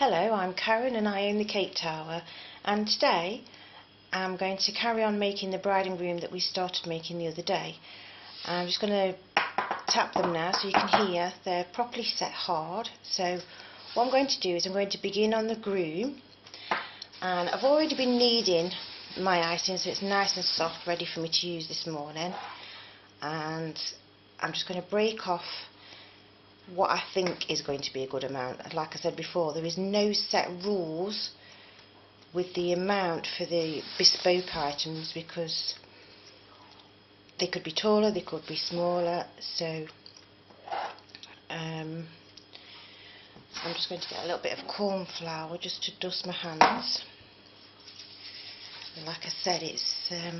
Hello, I'm Karen and I own the Cake Tower, and today I'm going to carry on making the bride and groom that we started making the other day. I'm just going to tap them now so you can hear they're properly set hard. So what I'm going to do is I'm going to begin on the groom, and I've already been kneading my icing so it's nice and soft, ready for me to use this morning. And I'm just going to break off what I think is going to be a good amount. Like I said before, there is no set rules with the amount for the bespoke items because they could be taller, they could be smaller. So I'm just going to get a little bit of corn flour just to dust my hands. Like I said, it's I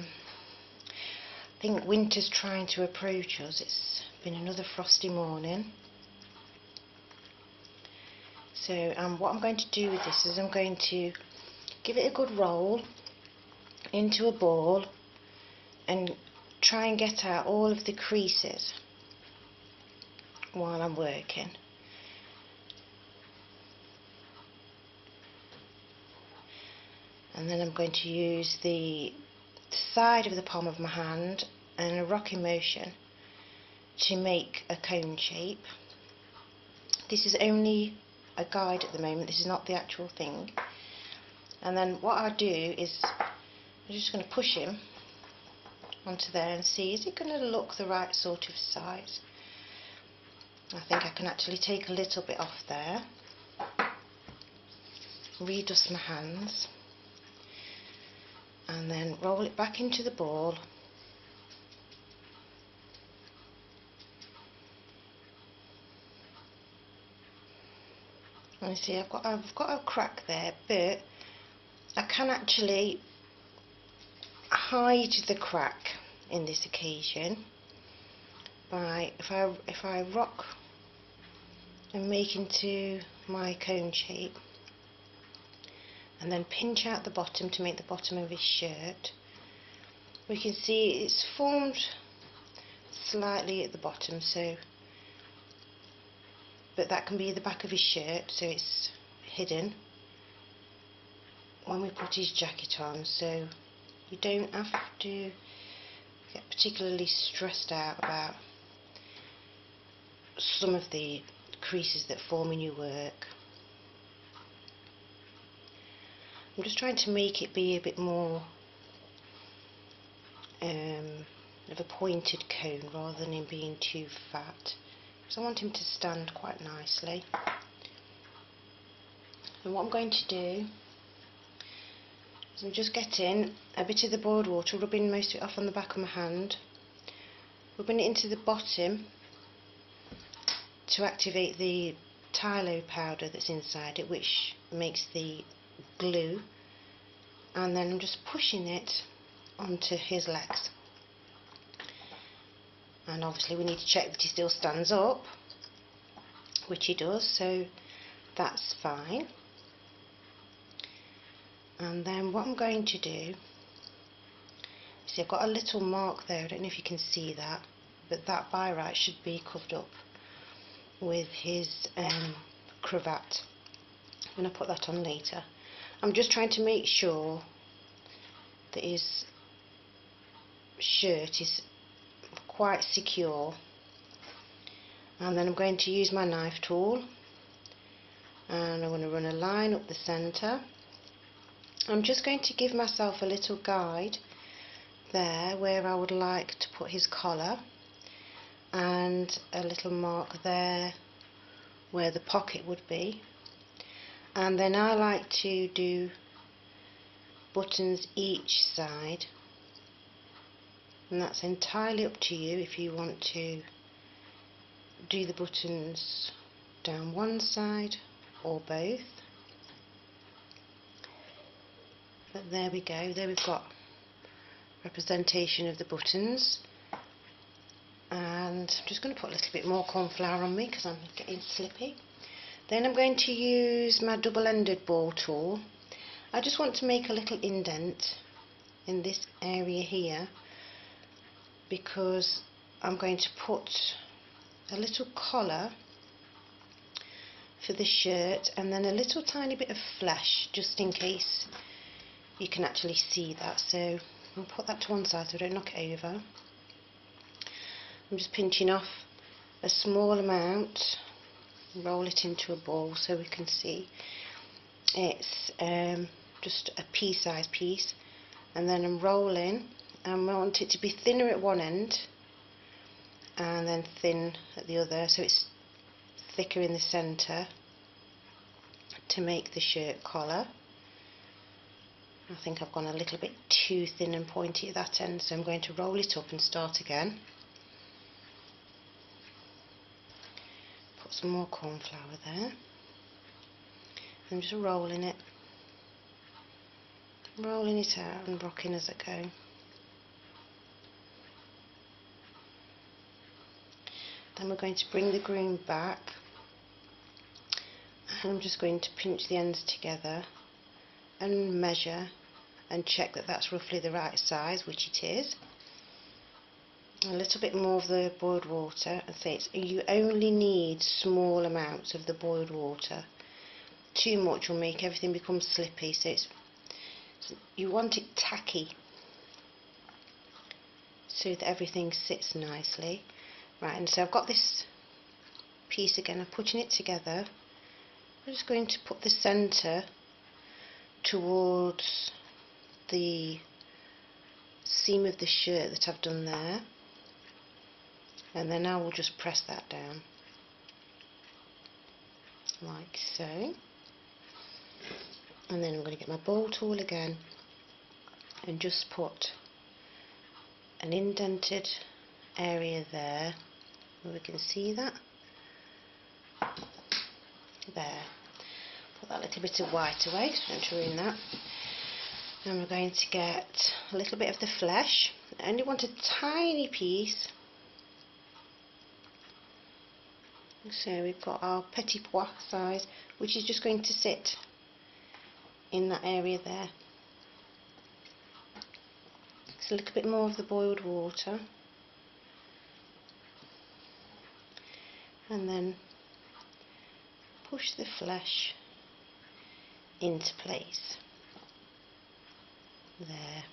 think winter's trying to approach us. It's been another frosty morning. So what I'm going to do with this is I'm going to give it a good roll into a ball and try and get out all of the creases while I'm working. And then I'm going to use the side of the palm of my hand and a rocking motion to make a cone shape. This is only a guide at the moment, this is not the actual thing. And then what I do is I'm just going to push him onto there and see, is it going to look the right sort of size. I think I can actually take a little bit off there, redust my hands, and then roll it back into the ball. And you see I've got a crack there, but I can actually hide the crack in this occasion by if I rock and make into my cone shape and then pinch out the bottom to make the bottom of his shirt. We can see it's formed slightly at the bottom, so but that can be the back of his shirt, so it's hidden when we put his jacket on, so you don't have to get particularly stressed out about some of the creases that form in your work. I'm just trying to make it be a bit more of a pointed cone rather than him being too fat, because I want him to stand quite nicely. And what I'm going to do is I'm just getting a bit of the boiled water, rubbing most of it off on the back of my hand, rubbing it into the bottom to activate the Tylo powder that's inside it, which makes the glue, and then I'm just pushing it onto his legs. And obviously we need to check that he still stands up, which he does, so that's fine. And then what I'm going to do, see I've got a little mark there, I don't know if you can see that, but that by right should be covered up with his cravat. I'm going to put that on later. I'm just trying to make sure that his shirt is quite secure, and then I'm going to use my knife tool and I'm going to run a line up the centre. I'm just going to give myself a little guide there where I would like to put his collar, and a little mark there where the pocket would be, and then I like to do buttons each side, and that's entirely up to you if you want to do the buttons down one side or both. But there we go, there we've got representation of the buttons. And I'm just going to put a little bit more corn flour on me because I'm getting slippy. Then I'm going to use my double-ended ball tool. I just want to make a little indent in this area here, because I'm going to put a little collar for the shirt, and then a little tiny bit of flesh just in case you can actually see that. So I'll put that to one side so I don't knock it over. I'm just pinching off a small amount, roll it into a ball so we can see. It's just a pea-sized piece, and then I'm rolling, and I want it to be thinner at one end and then thin at the other, so it's thicker in the centre to make the shirt collar. I think I've gone a little bit too thin and pointy at that end, so I'm going to roll it up and start again. Put some more corn flour there. I'm just rolling it out and rocking as I go. Then we're going to bring the groom back, and I'm just going to pinch the ends together and measure and check that that's roughly the right size, which it is. A little bit more of the boiled water, and say you only need small amounts of the boiled water. Too much will make everything become slippy, so you want it tacky so that everything sits nicely. Right, and so I've got this piece again, I'm putting it together. I'm just going to put the centre towards the seam of the shirt that I've done there, and then I will just press that down like so. And then I'm going to get my bowl tool again and just put an indented area there where we can see that. There. Put that little bit of white away, so don't ruin that. And we're going to get a little bit of the flesh. I only want a tiny piece. So we've got our petit pois size, which is just going to sit in that area there. So a little bit more of the boiled water, and then push the flesh into place there.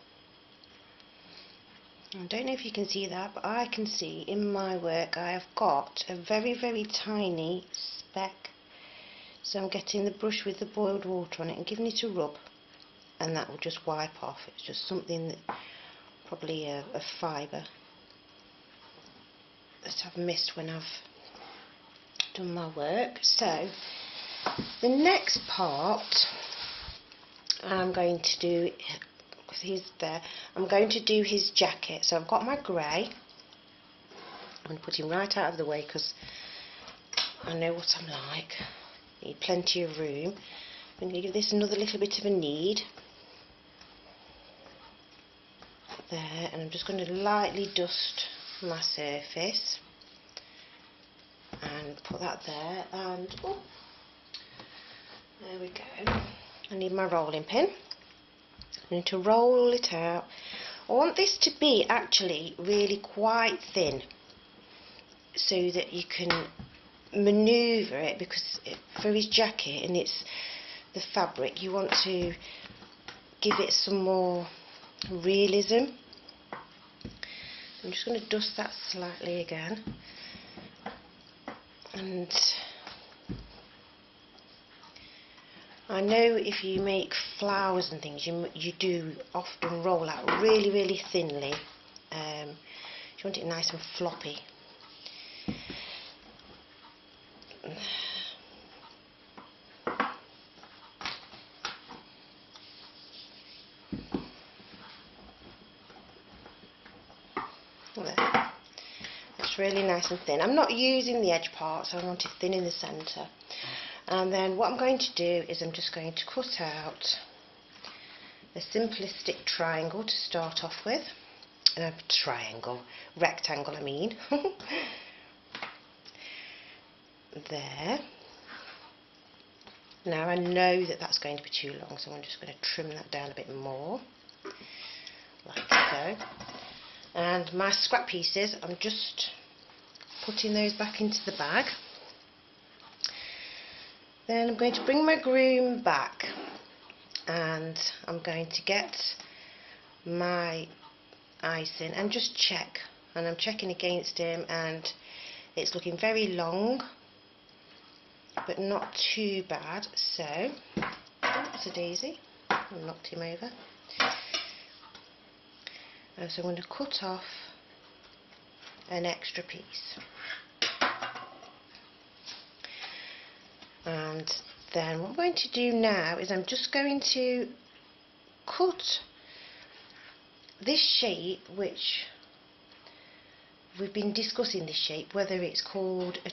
I don't know if you can see that, but I can see in my work I have got a very, very tiny speck. So I'm getting the brush with the boiled water on it and giving it a rub, and that will just wipe off. It's just something that, probably a fibre that I've missed when I've done my work. So the next part I'm going to do, because he's there, I'm going to do his jacket. So I've got my grey. I'm going to put him right out of the way because I know what I'm like. Need plenty of room. I'm going to give this another little bit of a knead. There, and I'm just going to lightly dust my surface and put that there, and oh, there we go. I need my rolling pin. I'm going to roll it out. I want this to be actually really quite thin so that you can manoeuvre it, because for his jacket and it's the fabric, you want to give it some more realism. I'm just going to dust that slightly again, and I know if you make flowers and things you do often roll out really, really thinly. You want it nice and floppy. There. It's really nice and thin. I'm not using the edge part, so I want it thin in the centre. And then what I'm going to do is I'm just going to cut out a simplistic triangle to start off with. Rectangle I mean. There. Now I know that that's going to be too long, so I'm just going to trim that down a bit more, like so. And my scrap pieces, I'm just putting those back into the bag. Then I'm going to bring my groom back and I'm going to get my icing and just check, and I'm checking against him and it's looking very long but not too bad. So that's a daisy, I knocked him over. And so I'm going to cut off an extra piece, and then what I'm going to do now is I'm just going to cut this shape, which we've been discussing this shape, whether it's called a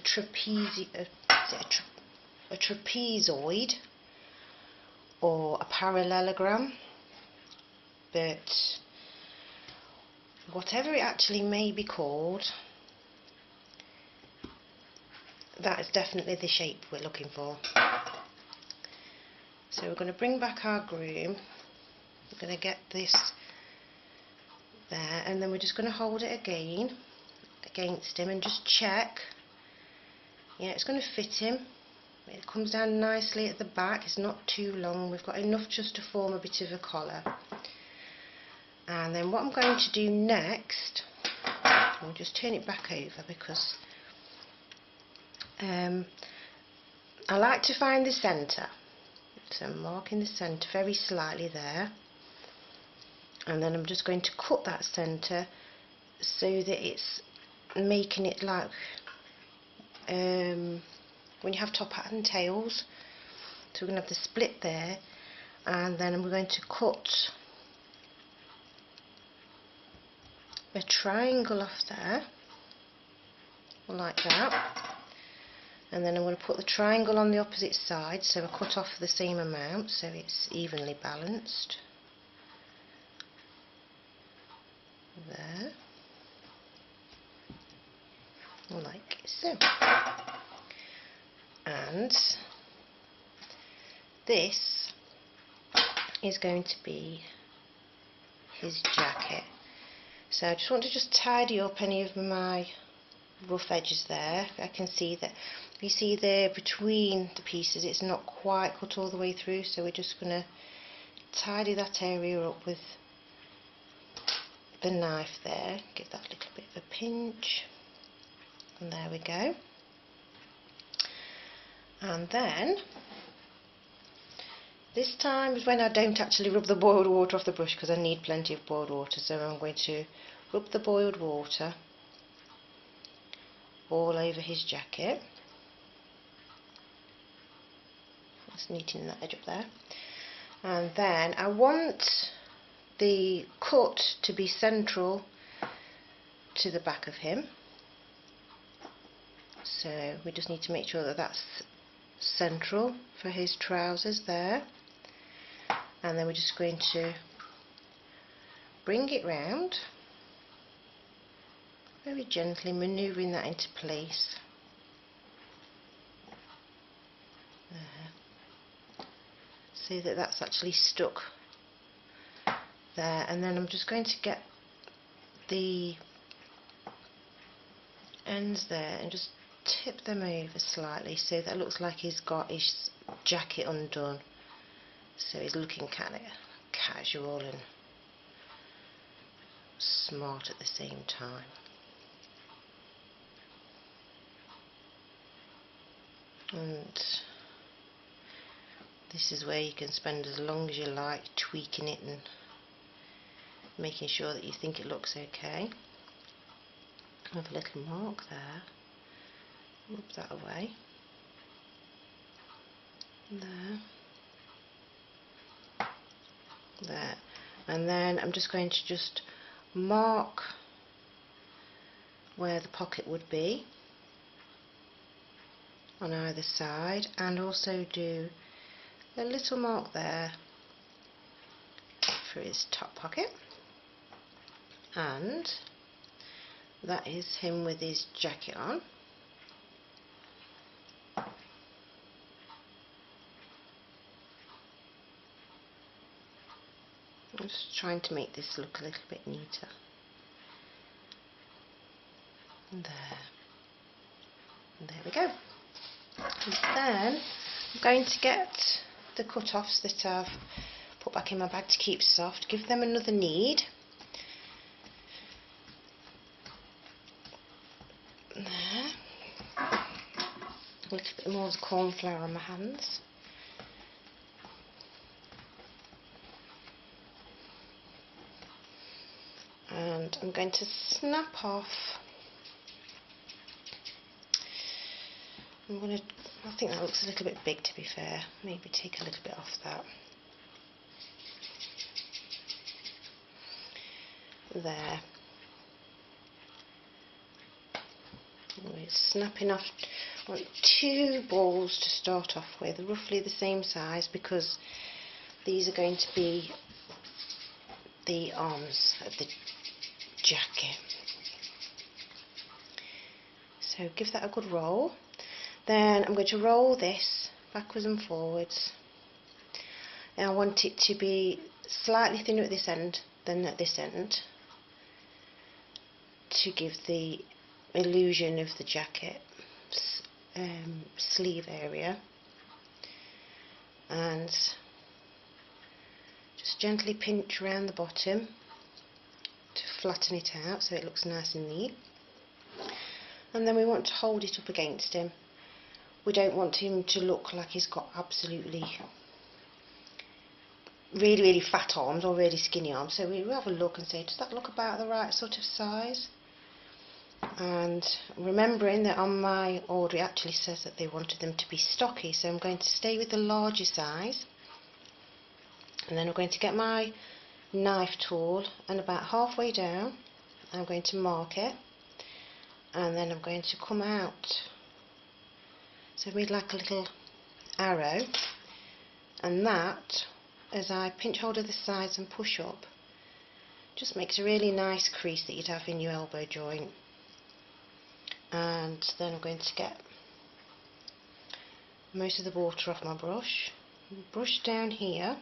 trapezoid or a parallelogram, but whatever it actually may be called, that is definitely the shape we're looking for. So we're going to bring back our groom, we're going to get this there, and then we're just going to hold it again against him and just check. Yeah, it's going to fit him. It comes down nicely at the back, it's not too long, we've got enough just to form a bit of a collar. And then what I'm going to do next, I'll just turn it back over because I like to find the centre. So I'm marking the centre very slightly there, and then I'm just going to cut that centre so that it's making it like when you have top hat and tails. So we're going to have the split there, and then I'm going to cut a triangle off there like that, and then I'm going to put the triangle on the opposite side, so I cut off the same amount so it's evenly balanced there, like so. And this is going to be his jacket. So I just want to tidy up any of my rough edges there. I can see that, you see there between the pieces it's not quite cut all the way through, so we're just going to tidy that area up with the knife there, give that a little bit of a pinch, and there we go. And then this time is when I don't actually rub the boiled water off the brush, because I need plenty of boiled water, so I'm going to rub the boiled water all over his jacket. Just neaten that edge up there. And then I want the cut to be central to the back of him, so we just need to make sure that that's central for his trousers there. And then we're just going to bring it round very gently, manoeuvring that into place there, so that that's actually stuck there. And then I'm just going to get the ends there and just tip them over slightly so that it looks like he's got his jacket undone, so he's looking kind of casual and smart at the same time. And this is where you can spend as long as you like tweaking it and making sure that you think it looks okay. I have a little mark there, rub that away, there, and then I'm just going to mark where the pocket would be on either side, and also do a little mark there for his top pocket. And that is him with his jacket on. I'm just trying to make this look a little bit neater. And there we go. And then I'm going to get the cut-offs that I've put back in my bag to keep soft, give them another knead. There. A little bit more of the corn flour on my hands. And I'm going to snap off. I think that looks a little bit big, to be fair. Maybe take a little bit off that. There. We're snapping off. I want 2 balls to start off with, roughly the same size, because these are going to be the arms of the jacket. So give that a good roll. Then I'm going to roll this backwards and forwards. And I want it to be slightly thinner at this end than at this end, to give the illusion of the jacket sleeve area. And just gently pinch around the bottom to flatten it out so it looks nice and neat. And then we want to hold it up against him. We don't want him to look like he's got absolutely really fat arms or really skinny arms. So we will have a look and say, does that look about the right sort of size? And remembering that on my order it actually says that they wanted them to be stocky, so I'm going to stay with the larger size. And then I'm going to get my knife tool, and about halfway down I'm going to mark it, and then I'm going to come out. So I made like a little arrow, and that, as I pinch hold of the sides and push up, just makes a really nice crease that you'd have in your elbow joint. And then I'm going to get most of the water off my brush, down here,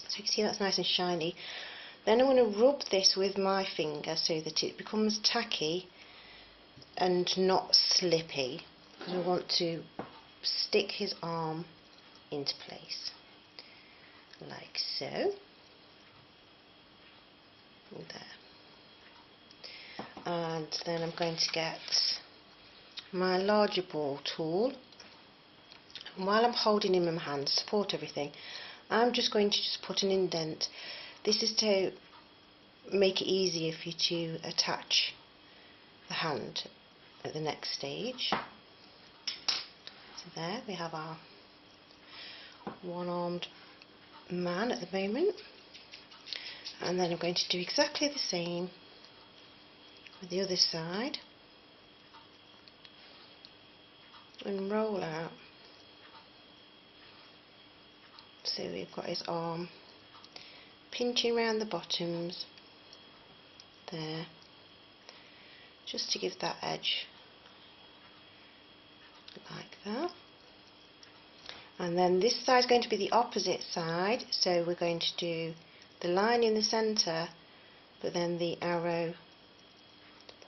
so you can see that's nice and shiny. Then I'm going to rub this with my finger so that it becomes tacky and not slippy, because we want to stick his arm into place, like so. There. And then I'm going to get my larger ball tool, and while I'm holding him in my hand to support everything, I'm just going to put an indent. This is to make it easier for you to attach the hand at the next stage. So there we have our one-armed man at the moment, and then I'm going to do exactly the same with the other side and roll out. So we've got his arm pinching around the bottoms there, just to give that edge like that. And then this side is going to be the opposite side, so we're going to do the line in the centre, but then the arrow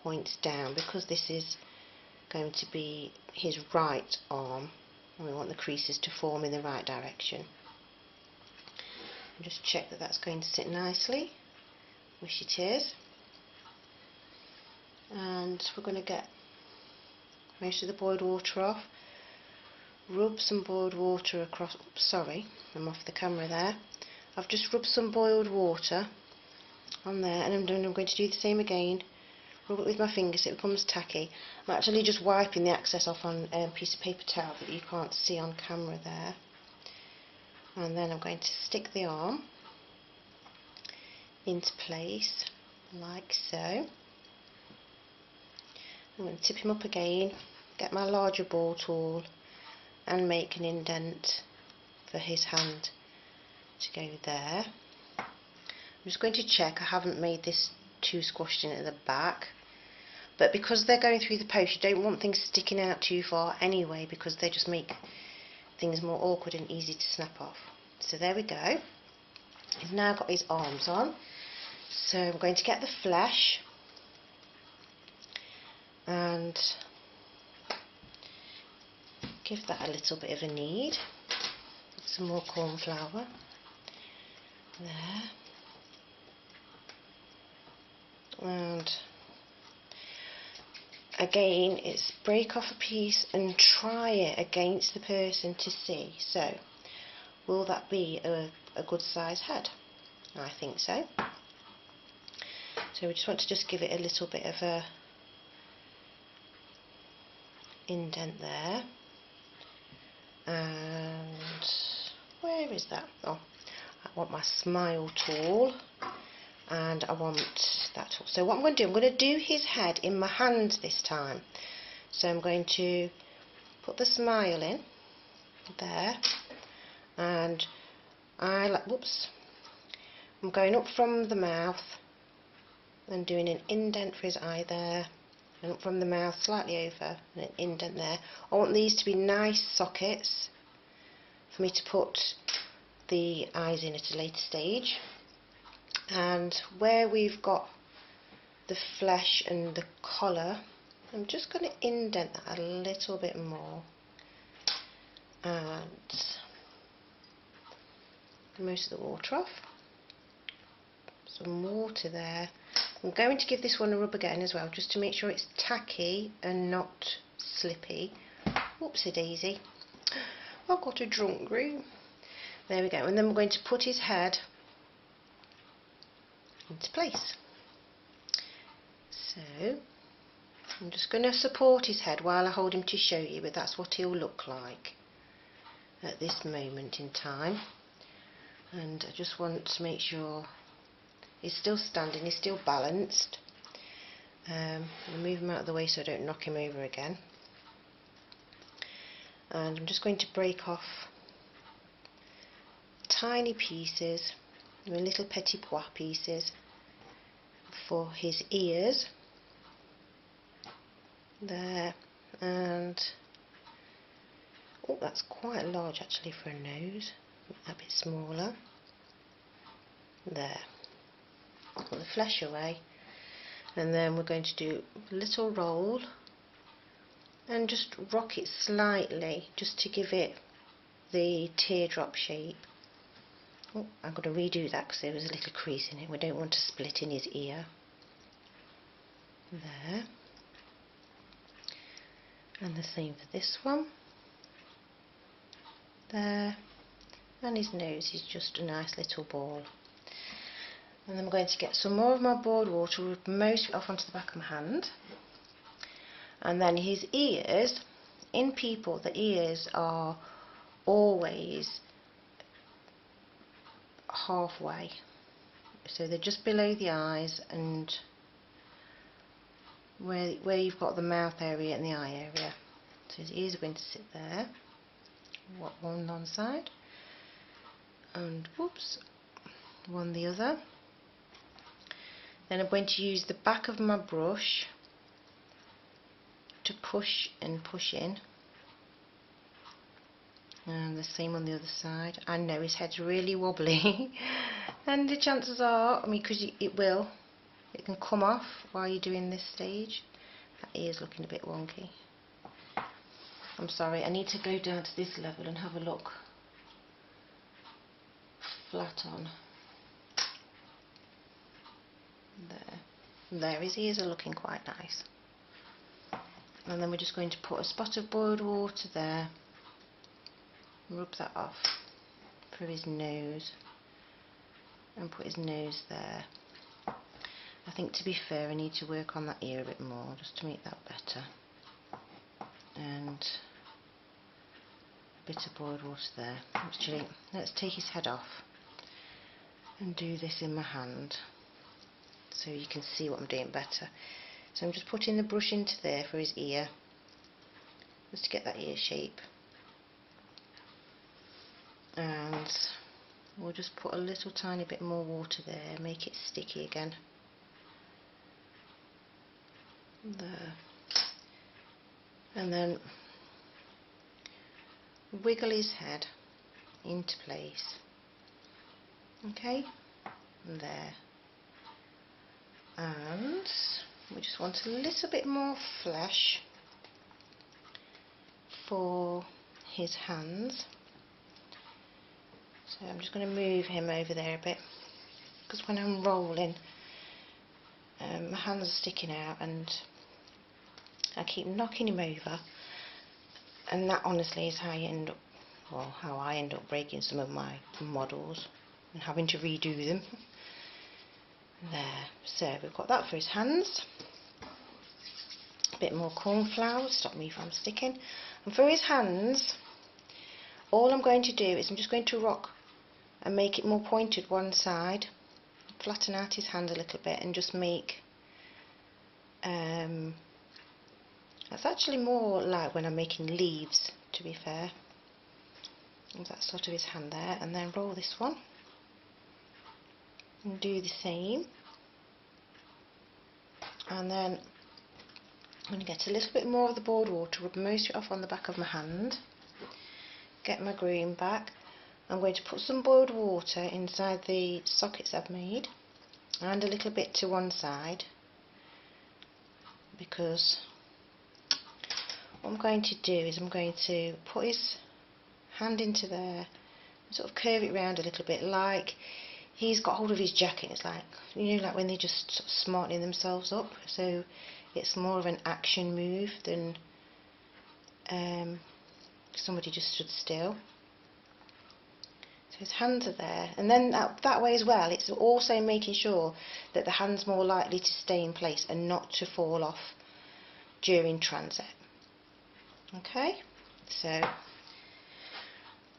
points down, because this is going to be his right arm and we want the creases to form in the right direction. And just check that that's going to sit nicely, which it is. And we're going to get most of the boiled water off, rub some boiled water across. Oops, sorry, I'm off the camera there. I've just rubbed some boiled water on there, and I'm going to do the same again. Rub it with my finger so it becomes tacky. I'm actually just wiping the excess off on a piece of paper towel that you can't see on camera there. And then I'm going to stick the arm into place like so. I'm going to tip him up again, get my larger ball tool and make an indent for his hand to go there. I'm just going to check I haven't made this too squashed in at the back, but because they're going through the post you don't want things sticking out too far anyway, because they just make things more awkward and easy to snap off. So there we go. He's now got his arms on, so I'm going to get the flesh give that a little bit of a knead. Some more corn flour. There. And again, it's break off a piece and try it against the person to see. So, will that be a good size head? I think so. So we just want to just give it a little bit of a indent there. And where is that? Oh, I want my smile tool. And I want that tool. So what I'm going to do, I'm going to do his head in my hand this time. So I'm going to put the smile in there, and I'm going up from the mouth and doing an indent for his eye there, and up from the mouth slightly over and an indent there. I want these to be nice sockets for me to put the eyes in at a later stage. And where we've got the flesh and the collar, I'm just going to indent that a little bit more, and most of the water off. Some water there. I'm going to give this one a rub again as well, just to make sure it's tacky and not slippy. Whoopsie daisy, I've got a drunk groom. There we go. And then we're going to put his head into place. So I'm just going to support his head while I hold him to show you, but that's what he'll look like at this moment in time. And I just want to make sure he's still standing, he's still balanced. I'll move him out of the way so I don't knock him over again. And I'm just going to break off tiny pieces, little petit pois pieces for his ears there. And oh, that's quite large actually for a nose. A bit smaller there. Put the flesh away, and then we're going to do a little roll and just rock it slightly just to give it the teardrop shape. Oh, I'm going to redo that because there was a little crease in it. We don't want to split in his ear. There. And the same for this one. There. And his nose is just a nice little ball. And then I'm going to get some more of my board water, rub most of it off onto the back of my hand. And then his ears, in people the ears are always halfway, so they're just below the eyes and where you've got the mouth area and the eye area. So his ears are going to sit there, one on side and whoops, one the other. Then I'm going to use the back of my brush to push and push in. And the same on the other side. I know his head's really wobbly and the chances are, I mean, because it can come off while you're doing this stage. That ear's looking a bit wonky. I'm sorry, I need to go down to this level and have a look flat on. There, his ears are looking quite nice. And then we're just going to put a spot of boiled water there. Rub that off for his nose and put his nose there. I think, to be fair, I need to work on that ear a bit more just to make that better. And a bit of boiled water there. Actually, let's take his head off and do this in my hand so you can see what I'm doing better. So I'm just putting the brush into there for his ear, just to get that ear shape. And we'll just put a little tiny bit more water there, make it sticky again. There. And then wiggle his head into place. Okay? And there. And we just want a little bit more flesh for his hands. So I'm just going to move him over there a bit, because when I'm rolling, my hands are sticking out and I keep knocking him over, and that honestly is how you end up, well, how I end up breaking some of my models and having to redo them. There, so we've got that for his hands. A bit more corn flour, stop me from sticking. And for his hands, all I'm going to do is I'm just going to rock and make it more pointed one side, flatten out his hand a little bit, and just make that's actually more like when I'm making leaves, to be fair. And that's sort of his hand there, and then roll this one and do the same. And then I'm going to get a little bit more of the board water, rub most of it off on the back of my hand, get my groom back. I'm going to put some boiled water inside the sockets I've made and a little bit to one side, because what I'm going to do is I'm going to put his hand into there and sort of curve it round a little bit, like he's got hold of his jacket. It's like, you know, like when they're just sort of smartening themselves up. So it's more of an action move than somebody just stood still. So his hands are there, and then that way as well, it's also making sure that the hand's more likely to stay in place and not to fall off during transit. Okay, so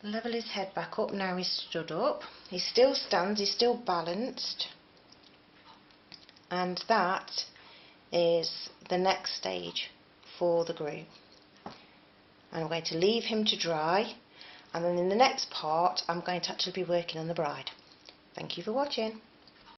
level his head back up. Now he's stood up, he still stands, he's still balanced, and that is the next stage for the groom. And I'm going to leave him to dry, and then in the next part I'm going to actually be working on the bride. Thank you for watching.